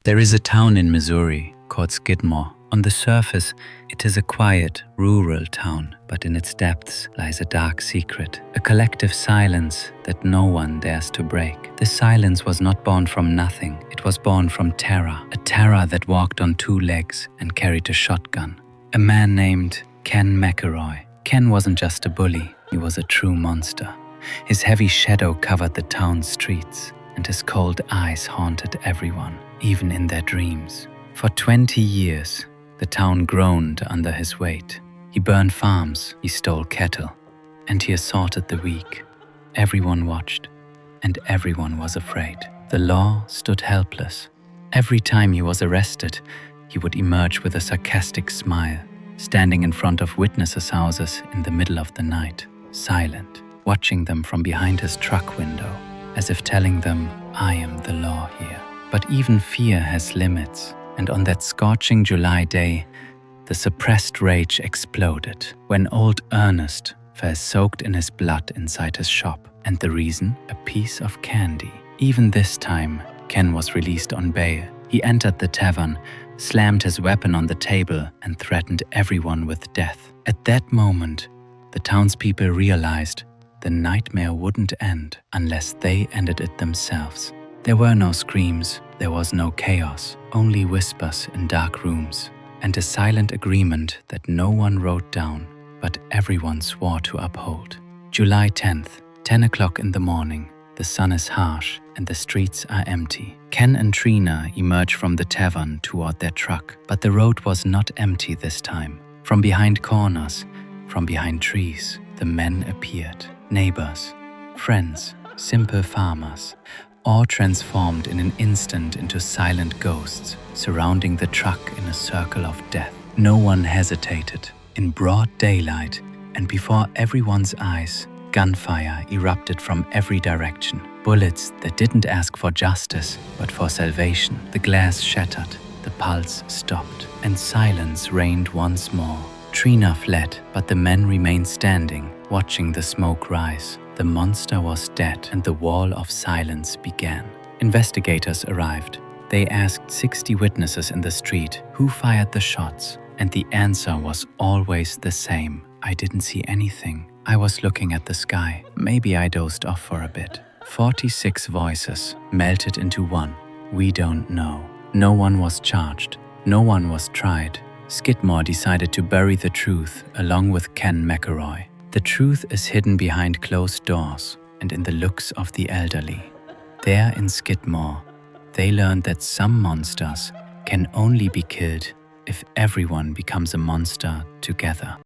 There is a town in Missouri called Skidmore. On the surface, it is a quiet, rural town, but in its depths lies a dark secret, a collective silence that no one dares to break. This silence was not born from nothing. It was born from terror, a terror that walked on two legs and carried a shotgun. A man named Ken McElroy. Ken wasn't just a bully, he was a true monster. His heavy shadow covered the town's streets, and his cold eyes haunted everyone, even in their dreams. For 20 years, the town groaned under his weight. He burned farms, he stole cattle, and he assaulted the weak. Everyone watched, and everyone was afraid. The law stood helpless. Every time he was arrested, he would emerge with a sarcastic smile, standing in front of witnesses' houses in the middle of the night, silent, watching them from behind his truck window, as if telling them, "I am the law here." But even fear has limits, and on that scorching July day, the suppressed rage exploded when old Ernest fell soaked in his blood inside his shop. And the reason? A piece of candy. Even this time, Ken was released on bail. He entered the tavern, slammed his weapon on the table, and threatened everyone with death. At that moment, the townspeople realized the nightmare wouldn't end unless they ended it themselves. There were no screams, there was no chaos, only whispers in dark rooms, and a silent agreement that no one wrote down, but everyone swore to uphold. July 10th, 10 o'clock in the morning. The sun is harsh and the streets are empty. Ken and Trina emerge from the tavern toward their truck, but the road was not empty this time. From behind corners, from behind trees, the men appeared. Neighbors, friends, simple farmers, all transformed in an instant into silent ghosts, surrounding the truck in a circle of death. No one hesitated. In broad daylight, and before everyone's eyes, gunfire erupted from every direction. Bullets that didn't ask for justice, but for salvation. The glass shattered, the pulse stopped, and silence reigned once more. Trina fled, but the men remained standing, watching the smoke rise. The monster was dead, and the wall of silence began. Investigators arrived. They asked 60 witnesses in the street who fired the shots, and the answer was always the same. "I didn't see anything. I was looking at the sky. Maybe I dozed off for a bit." 46 voices melted into one. We don't know. No one was charged. No one was tried. Skidmore decided to bury the truth along with Ken McElroy. The truth is hidden behind closed doors and in the looks of the elderly. There in Skidmore, they learned that some monsters can only be killed if everyone becomes a monster together.